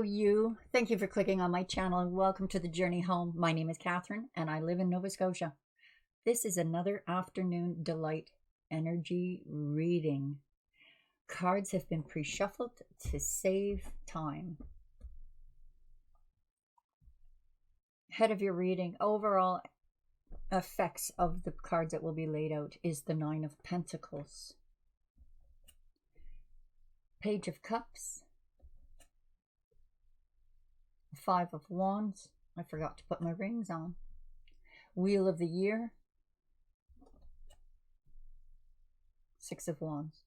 you. Thank you for clicking on my channel and welcome to the journey home. My name is Catherine and I live in Nova Scotia. This is another afternoon delight energy reading. Cards have been pre-shuffled to save time. Head of your reading, overall effects of the cards that will be laid out is the Nine of Pentacles, Page of Cups, Five of Wands. I forgot to put my rings on. Wheel of the Year, Six of Wands,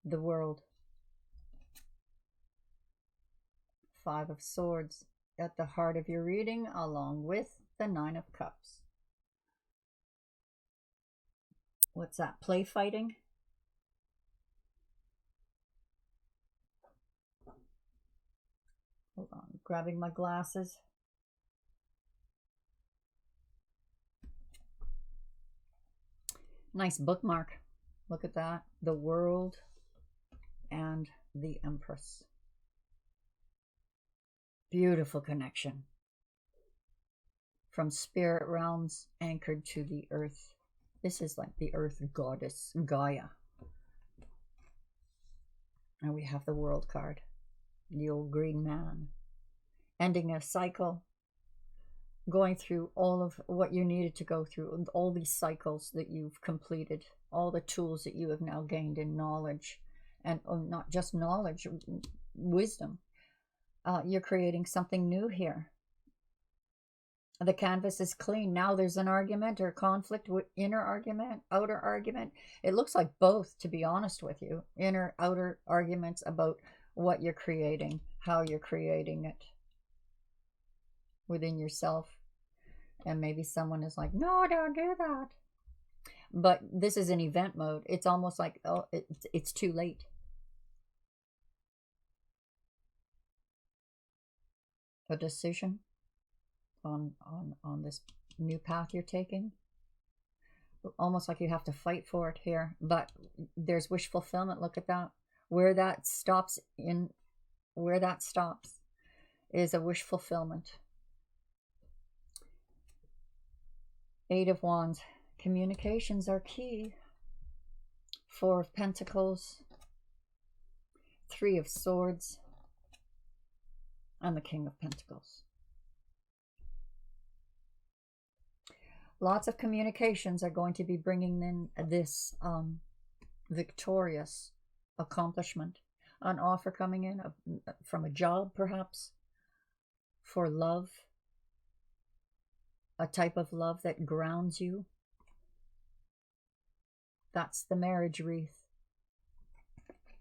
the World, Five of Swords at the heart of your reading, along with the Nine of Cups. What's that? Play fighting? Hold on, grabbing my glasses. Nice bookmark. Look at that. The World and the Empress. Beautiful connection from spirit realms anchored to the earth. This is like the earth goddess, Gaia. And we have the World card. The old green man, ending a cycle, going through all of what you needed to go through, all these cycles that you've completed, all the tools that you have now gained in knowledge, and not just knowledge, wisdom. You're creating something new here. The canvas is clean. Now there's an argument or conflict, inner argument, outer argument. It looks like both, to be honest with you. Inner, outer arguments about what you're creating, how you're creating it within yourself. And maybe someone is like, no, don't do that. But this is an event mode. It's almost like, oh, it's too late. A decision on this new path you're taking. Almost like you have to fight for it here. But there's wish fulfillment. Look at that. Where that stops is a wish fulfillment. Eight of Wands. Communications are key. Four of Pentacles, Three of Swords, and the King of Pentacles. Lots of communications are going to be bringing in this victorious accomplishment. An offer coming in from a job, perhaps, for love, a type of love that grounds you. That's the marriage wreath.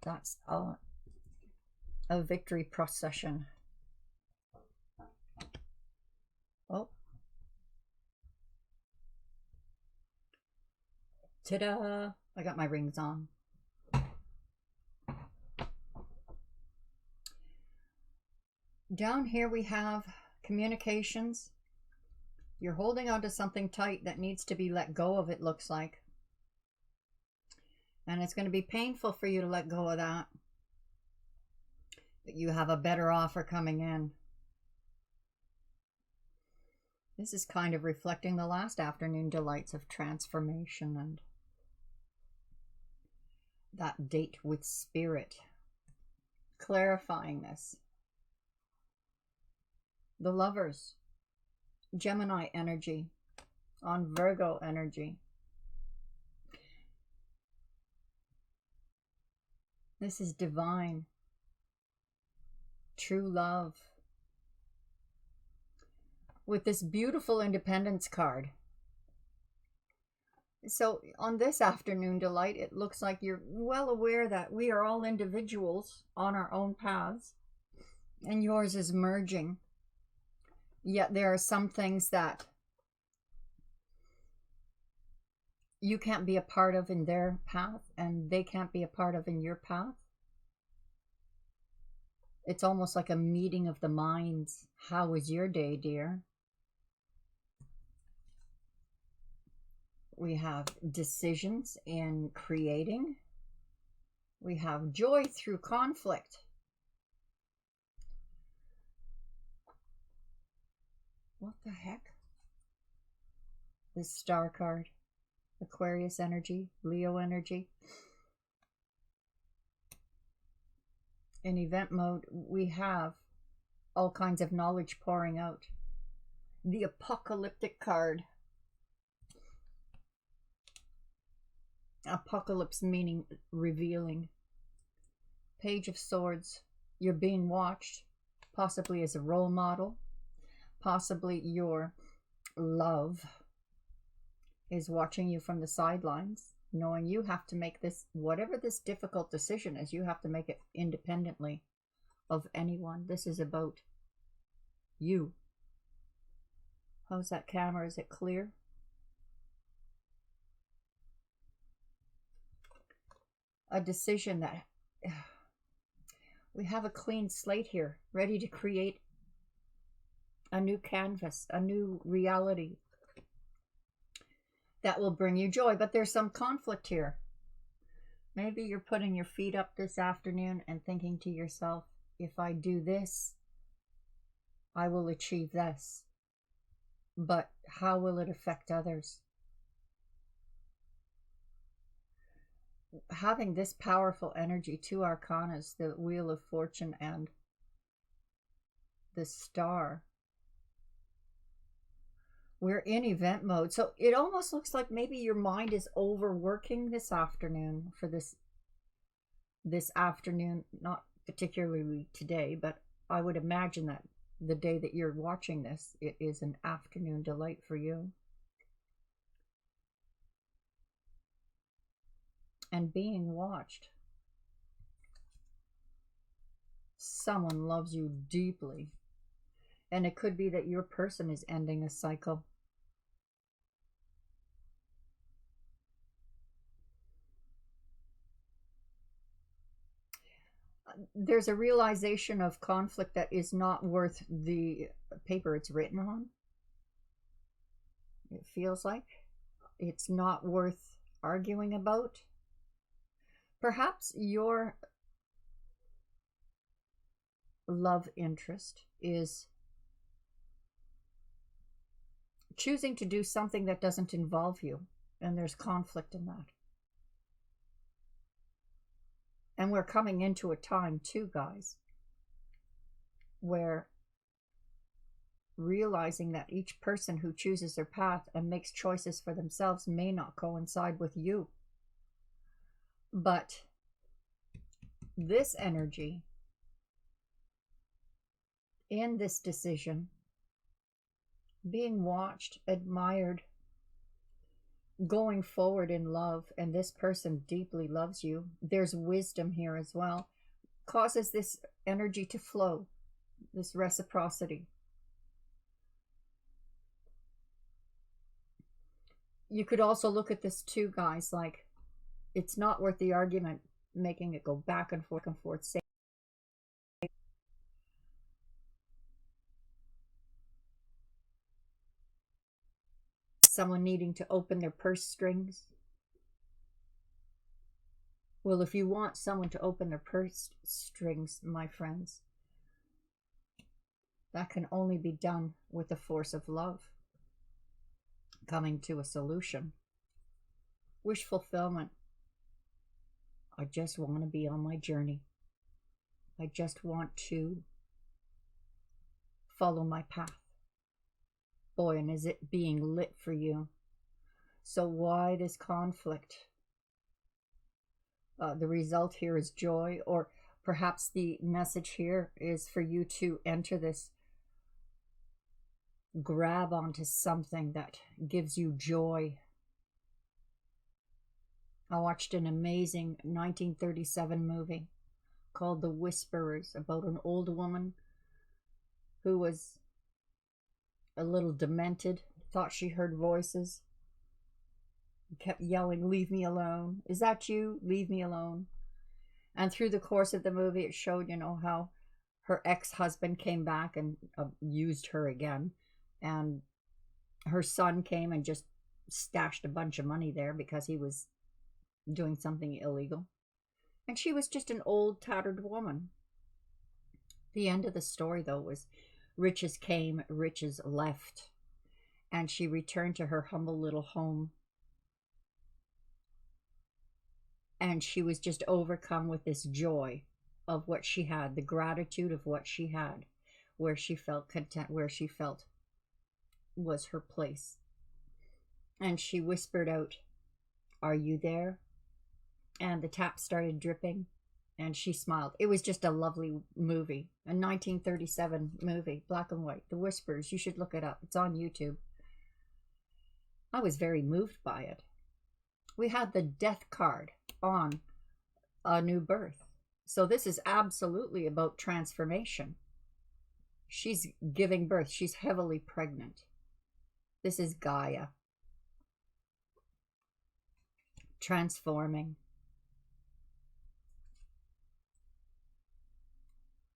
That's a victory procession. Oh, ta-da! I got my rings on. Down here we have communications. You're holding on to something tight that needs to be let go of, it looks like. And it's going to be painful for you to let go of that. But you have a better offer coming in. This is kind of reflecting the last afternoon delights of transformation and that date with spirit. Clarifying this. The Lovers, Gemini energy on Virgo energy. This is divine, true love. With this beautiful Independence card. So on this afternoon delight, it looks like you're well aware that we are all individuals on our own paths, and yours is merging. Yet there are some things that you can't be a part of in their path, and they can't be a part of in your path. It's almost like a meeting of the minds. How was your day, dear? We have decisions in creating. We have joy through conflict. What the heck? This Star card. Aquarius energy, Leo energy. In event mode, we have all kinds of knowledge pouring out. The apocalyptic card. Apocalypse meaning revealing. Page of Swords. You're being watched, possibly as a role model. Possibly your love is watching you from the sidelines, knowing you have to make this, whatever this difficult decision is, you have to make it independently of anyone. This is about you. How's that camera? Is it clear? A decision that we have a clean slate here, ready to create a new canvas, a new reality that will bring you joy. But there's some conflict here. Maybe you're putting your feet up this afternoon and thinking to yourself, if I do this, I will achieve this. But how will it affect others? Having this powerful energy, two arcanas, the Wheel of Fortune and the Star. We're in event mode. So it almost looks like maybe your mind is overworking this afternoon for this afternoon, not particularly today, but I would imagine that the day that you're watching this, it is an afternoon delight for you. And being watched. Someone loves you deeply. And it could be that your person is ending a cycle. There's a realization of conflict that is not worth the paper it's written on. It feels like it's not worth arguing about. Perhaps your love interest is choosing to do something that doesn't involve you, and there's conflict in that. And we're coming into a time too, guys, where realizing that each person who chooses their path and makes choices for themselves may not coincide with you. But this energy in this decision, being watched, admired, going forward in love, and this person deeply loves you, there's wisdom here as well, causes this energy to flow, this reciprocity. You could also look at this too, guys, like it's not worth the argument, making it go back and forth, someone needing to open their purse strings. Well, if you want someone to open their purse strings, my friends, that can only be done with the force of love, coming to a solution. Wish fulfillment. I just want to be on my journey. I just want to follow my path. Boy, and is it being lit for you. So why this conflict? The result here is joy, or perhaps the message here is for you to enter this, grab onto something that gives you joy. I watched an amazing 1937 movie called The Whisperers, about an old woman who was a little demented, thought she heard voices, kept yelling, "Leave me alone. Is that you? Leave me alone." And through the course of the movie, it showed, you know, how her ex-husband came back and used her again. And her son came and just stashed a bunch of money there because he was doing something illegal. And she was just an old, tattered woman. The end of the story, though, was riches came, riches left, and she returned to her humble little home. And she was just overcome with this joy of what she had, the gratitude of what she had, where she felt content, where she felt was her place. And she whispered out, "Are you there?" And the tap started dripping, and she smiled. It was just a lovely movie, a 1937 movie, black and white, The Whispers. You should look it up. It's on YouTube. I was very moved by it. We had the death card on a new birth. So this is absolutely about transformation. She's giving birth. She's heavily pregnant. This is Gaia. Transforming.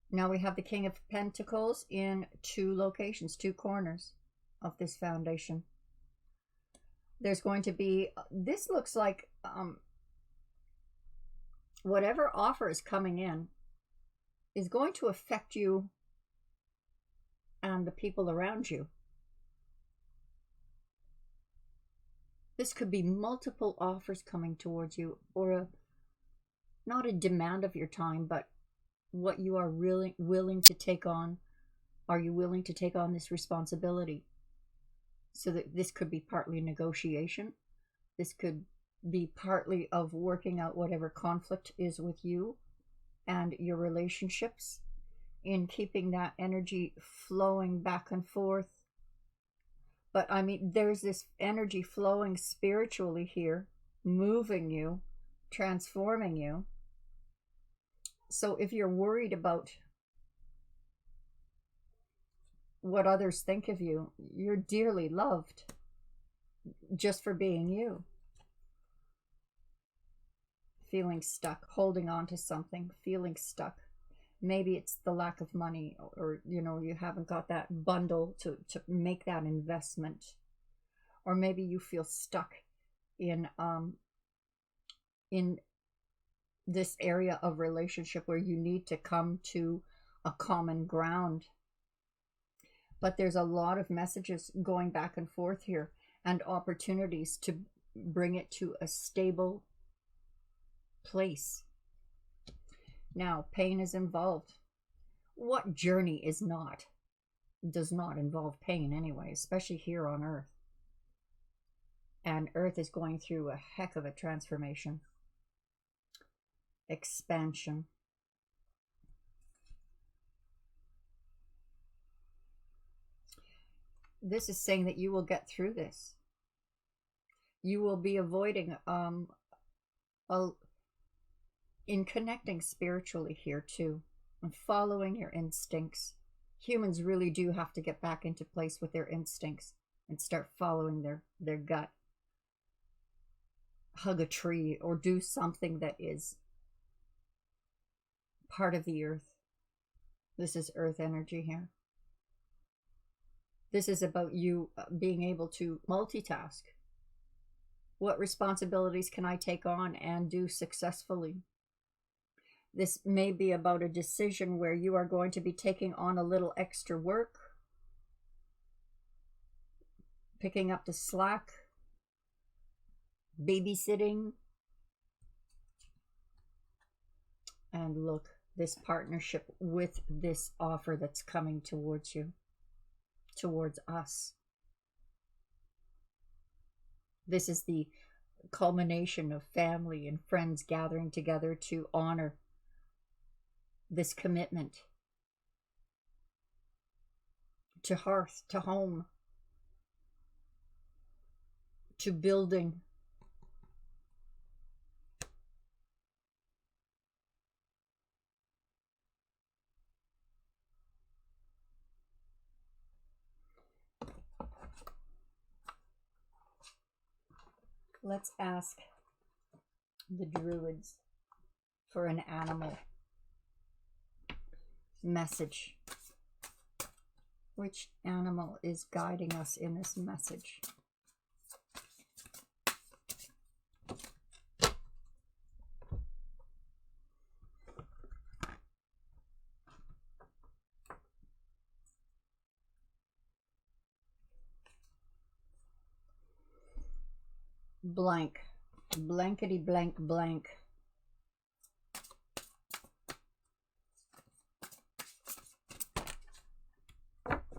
Now we have the King of Pentacles in 2 locations, 2 corners of this foundation. There's going to be, this looks like whatever offer is coming in is going to affect you and the people around you. This could be multiple offers coming towards you, or not a demand of your time, but what you are really willing to take on. Are you willing to take on this responsibility? So that this could be partly negotiation. This could be partly of working out whatever conflict is with you and your relationships, in keeping that energy flowing back and forth. But I mean, there's this energy flowing spiritually here, moving you, transforming you. So if you're worried about what others think of you, you're dearly loved just for being you. Feeling stuck, holding on to something, feeling stuck. Maybe it's the lack of money, or you haven't got that bundle to make that investment. Or maybe you feel stuck in this area of relationship where you need to come to a common ground. But there's a lot of messages going back and forth here, and opportunities to bring it to a stable place. Now, pain is involved. What journey does not involve pain anyway, especially here on Earth. And Earth is going through a heck of a transformation. Expansion. This is saying that you will get through this. You will be avoiding in connecting spiritually here too, and following your instincts. Humans really do have to get back into place with their instincts and start following their gut. Hug a tree or do something that is part of the earth. This is earth energy here. This is about you being able to multitask. What responsibilities can I take on and do successfully? This may be about a decision where you are going to be taking on a little extra work, picking up the slack, babysitting. And look, this partnership with this offer that's coming towards you, towards us. This is the culmination of family and friends gathering together to honor this commitment to hearth, to home, to building. Let's ask the druids for an animal message. Which animal is guiding us in this message? blank. Blankety blank blank.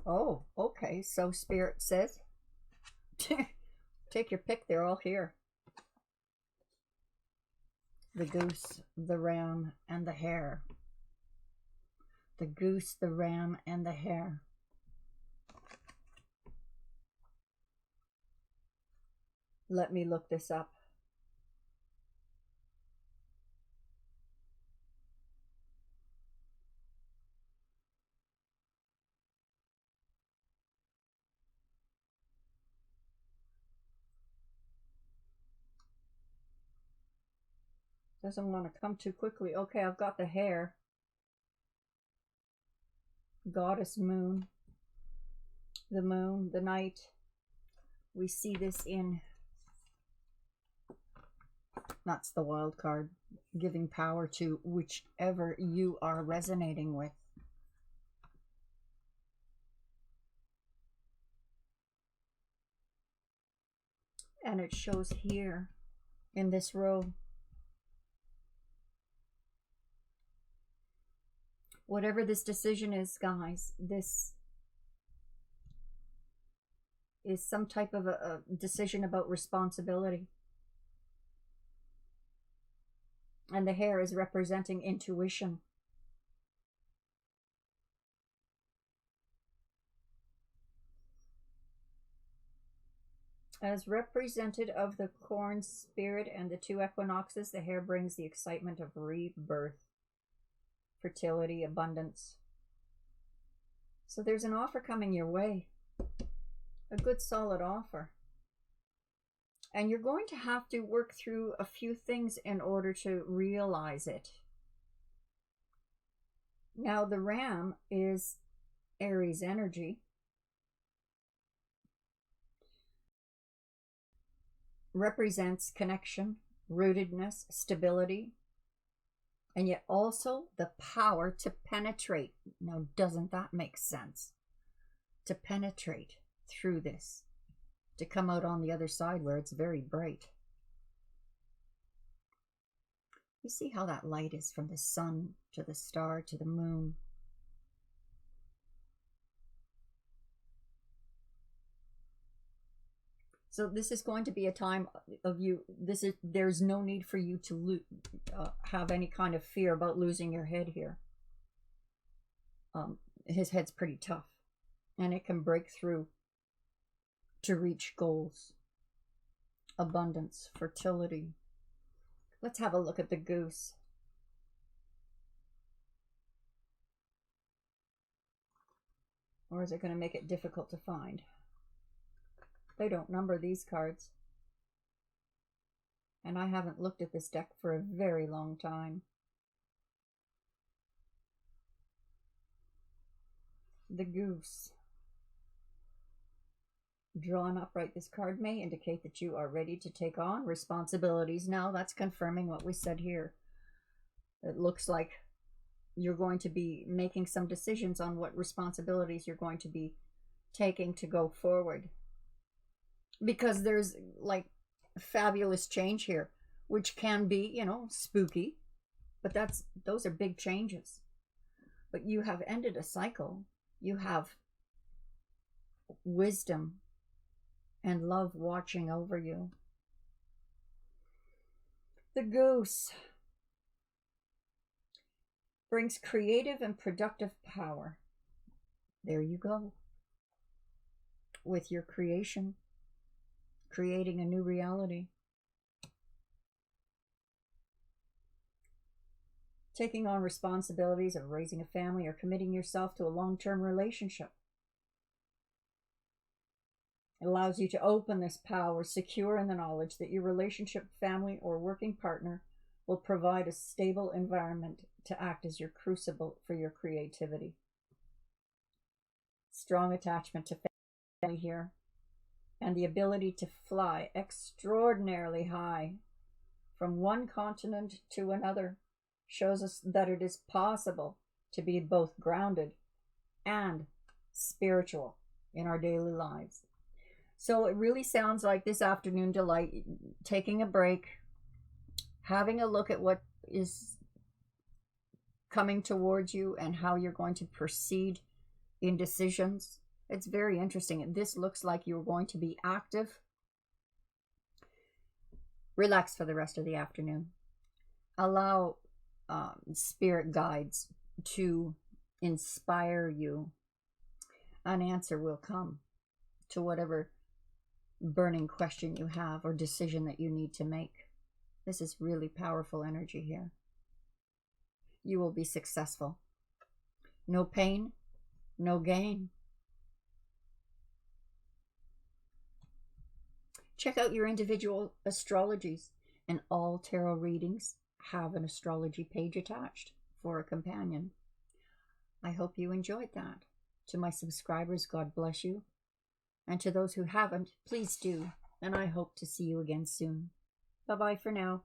Oh, okay. So Spirit says, take your pick. They're all here. The goose, the ram, and the hare. The goose, the ram, and the hare. Let me look this up. Doesn't want to come too quickly. Okay, I've got the hare. Goddess moon. The moon, the night. We see this in, that's the wild card, giving power to whichever you are resonating with. And it shows here in this row. Whatever this decision is, guys, this is some type of a decision about responsibility. And the hare is representing intuition. As representative of the corn spirit and the two equinoxes, the hare brings the excitement of rebirth, fertility, abundance. So there's an offer coming your way, a good solid offer. And you're going to have to work through a few things in order to realize it. Now, the ram is Aries energy. Represents connection, rootedness, stability, and yet also the power to penetrate. Now, doesn't that make sense? To penetrate through this, to come out on the other side where it's very bright. You see how that light is from the sun to the star to the moon. So this is going to be a time of you, there's no need for you to have any kind of fear about losing your head here. His head's pretty tough, and it can break through to reach goals, abundance, fertility. Let's have a look at the goose. Or is it going to make it difficult to find? They don't number these cards. And I haven't looked at this deck for a very long time. The goose. Drawn upright, this card may indicate that you are ready to take on responsibilities. Now, that's confirming what we said here. It looks like you're going to be making some decisions on what responsibilities you're going to be taking to go forward. Because there's like fabulous change here, which can be, you know, spooky, but those are big changes. But you have ended a cycle. You have wisdom and love watching over you. The goose brings creative and productive power. There you go. With your creation, creating a new reality. Taking on responsibilities of raising a family or committing yourself to a long-term relationship. It allows you to open this power, secure in the knowledge that your relationship, family, or working partner will provide a stable environment to act as your crucible for your creativity. Strong attachment to family here, and the ability to fly extraordinarily high from one continent to another shows us that it is possible to be both grounded and spiritual in our daily lives. So it really sounds like this afternoon delight, taking a break, having a look at what is coming towards you and how you're going to proceed in decisions. It's very interesting. This looks like you're going to be active. Relax for the rest of the afternoon. Allow spirit guides to inspire you. An answer will come to whatever burning question you have or decision that you need to make. This is really powerful energy here. You will be successful. No pain, no gain. Check out your individual astrologies, and all tarot readings have an astrology page attached for a companion. I hope you enjoyed that. To my subscribers, God bless you. And to those who haven't, please do. And I hope to see you again soon. Bye-bye for now.